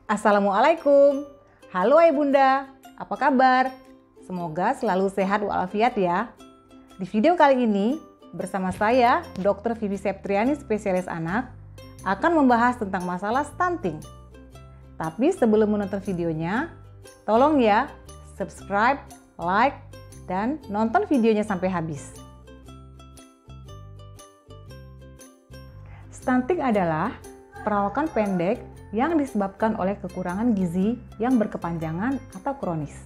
Assalamualaikum. Halo Ayah Bunda, apa kabar? Semoga selalu sehat walafiat ya. Di video kali ini, bersama saya, Dr. Vivi Septriani, spesialis anak, akan membahas tentang masalah stunting. Tapi sebelum menonton videonya, tolong ya, subscribe, like, dan nonton videonya sampai habis. Stunting adalah perawakan pendek yang disebabkan oleh kekurangan gizi yang berkepanjangan atau kronis.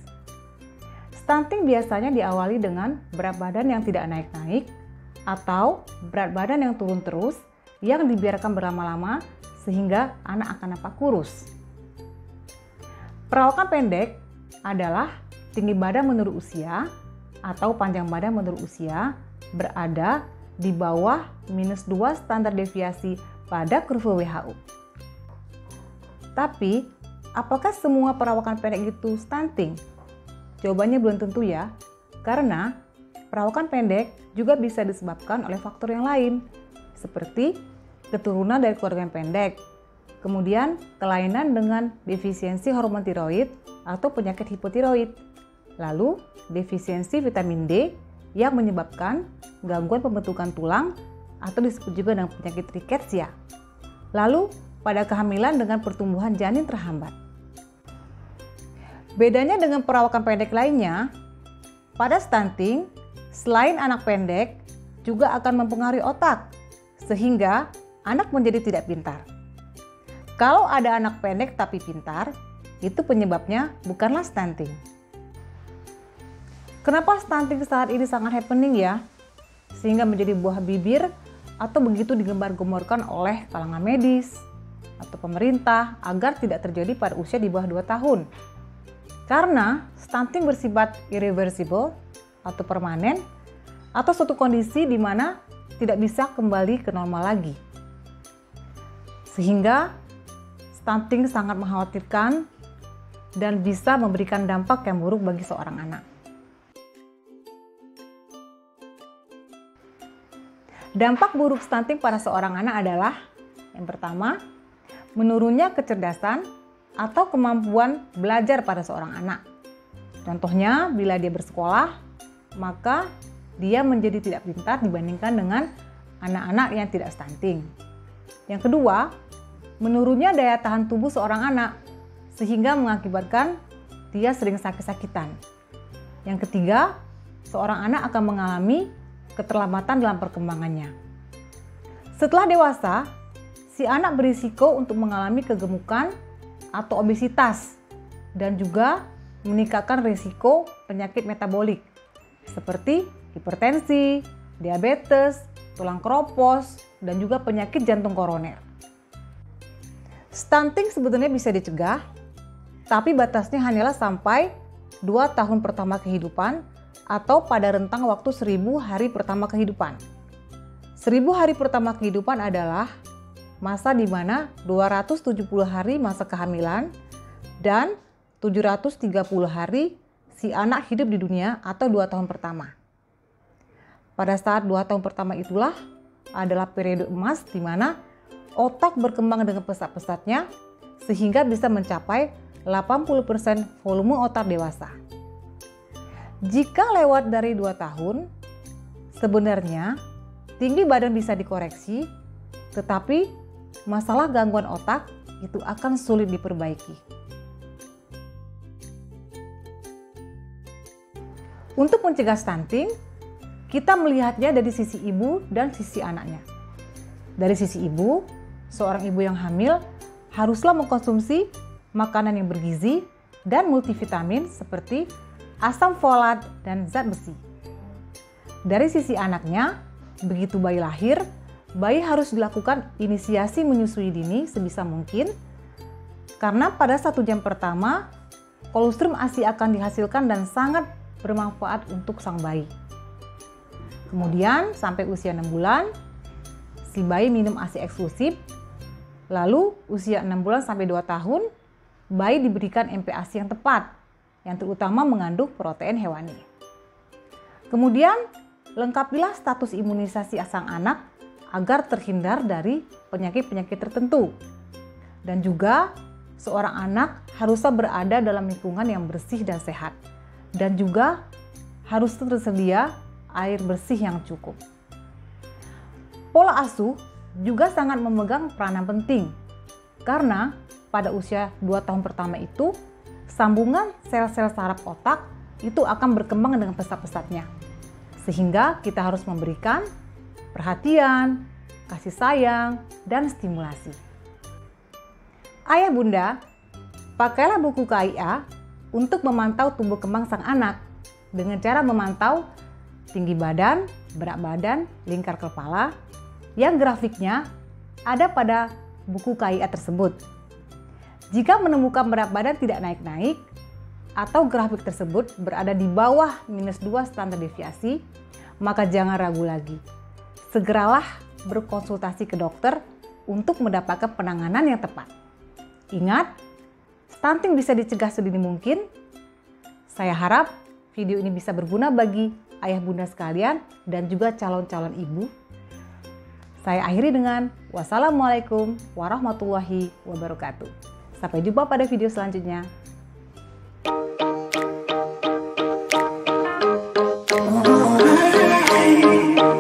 Stunting biasanya diawali dengan berat badan yang tidak naik-naik atau berat badan yang turun terus yang dibiarkan berlama-lama sehingga anak akan nampak kurus. Perawakan pendek adalah tinggi badan menurut usia atau panjang badan menurut usia berada di bawah -2 standar deviasi pada kurva WHO. Tapi, apakah semua perawakan pendek itu stunting? Jawabannya belum tentu ya, karena perawakan pendek juga bisa disebabkan oleh faktor yang lain, seperti keturunan dari keluarga yang pendek, kemudian kelainan dengan defisiensi hormon tiroid atau penyakit hipotiroid, lalu defisiensi vitamin D yang menyebabkan gangguan pembentukan tulang atau disebut juga dengan penyakit riketsia. Lalu, pada kehamilan dengan pertumbuhan janin terhambat. Bedanya dengan perawakan pendek lainnya, pada stunting, selain anak pendek, juga akan mempengaruhi otak, sehingga anak menjadi tidak pintar. Kalau ada anak pendek tapi pintar, itu penyebabnya bukanlah stunting. Kenapa stunting saat ini sangat happening ya? Sehingga menjadi buah bibir atau begitu digembar-gemborkan oleh kalangan medis atau pemerintah agar tidak terjadi pada usia di bawah 2 tahun. Karena stunting bersifat irreversible atau permanen atau suatu kondisi di mana tidak bisa kembali ke normal lagi. Sehingga stunting sangat mengkhawatirkan dan bisa memberikan dampak yang buruk bagi seorang anak. Dampak buruk stunting pada seorang anak adalah yang pertama, menurunnya kecerdasan atau kemampuan belajar pada seorang anak. Contohnya, bila dia bersekolah, maka dia menjadi tidak pintar dibandingkan dengan anak-anak yang tidak stunting. Yang kedua, menurunnya daya tahan tubuh seorang anak, sehingga mengakibatkan dia sering sakit-sakitan. Yang ketiga, seorang anak akan mengalami keterlambatan dalam perkembangannya. Setelah dewasa, si anak berisiko untuk mengalami kegemukan atau obesitas dan juga meningkatkan risiko penyakit metabolik seperti hipertensi, diabetes, tulang keropos, dan juga penyakit jantung koroner. Stunting sebetulnya bisa dicegah, tapi batasnya hanyalah sampai 2 tahun pertama kehidupan atau pada rentang waktu 1000 hari pertama kehidupan. 1000 hari pertama kehidupan adalah masa di mana 270 hari masa kehamilan dan 730 hari si anak hidup di dunia atau 2 tahun pertama. Pada saat 2 tahun pertama itulah adalah periode emas di mana otak berkembang dengan pesat-pesatnya sehingga bisa mencapai 80% volume otak dewasa. Jika lewat dari 2 tahun, sebenarnya tinggi badan bisa dikoreksi, tetapi masalah gangguan otak itu akan sulit diperbaiki. Untuk mencegah stunting, kita melihatnya dari sisi ibu dan sisi anaknya. Dari sisi ibu, seorang ibu yang hamil haruslah mengkonsumsi makanan yang bergizi dan multivitamin seperti asam folat dan zat besi. Dari sisi anaknya, begitu bayi lahir, bayi harus dilakukan inisiasi menyusui dini sebisa mungkin karena pada 1 jam pertama kolostrum ASI akan dihasilkan dan sangat bermanfaat untuk sang bayi. Kemudian sampai usia 6 bulan si bayi minum ASI eksklusif, lalu usia 6 bulan sampai 2 tahun bayi diberikan MPASI yang tepat yang terutama mengandung protein hewani. Kemudian lengkapilah status imunisasi sang anak agar terhindar dari penyakit-penyakit tertentu. Dan juga seorang anak harusnya berada dalam lingkungan yang bersih dan sehat, dan juga harus tersedia air bersih yang cukup. Pola asuh juga sangat memegang peranan penting, karena pada usia 2 tahun pertama itu, sambungan sel-sel saraf otak itu akan berkembang dengan pesat-pesatnya. Sehingga kita harus memberikan perhatian, kasih sayang, dan stimulasi. Ayah bunda, pakailah buku KIA untuk memantau tumbuh kembang sang anak dengan cara memantau tinggi badan, berat badan, lingkar kepala yang grafiknya ada pada buku KIA tersebut. Jika menemukan berat badan tidak naik-naik atau grafik tersebut berada di bawah -2 standar deviasi, maka jangan ragu lagi. Segeralah berkonsultasi ke dokter untuk mendapatkan penanganan yang tepat. Ingat, stunting bisa dicegah sedini mungkin. Saya harap video ini bisa berguna bagi ayah bunda sekalian dan juga calon-calon ibu. Saya akhiri dengan wassalamualaikum warahmatullahi wabarakatuh. Sampai jumpa pada video selanjutnya. Hey.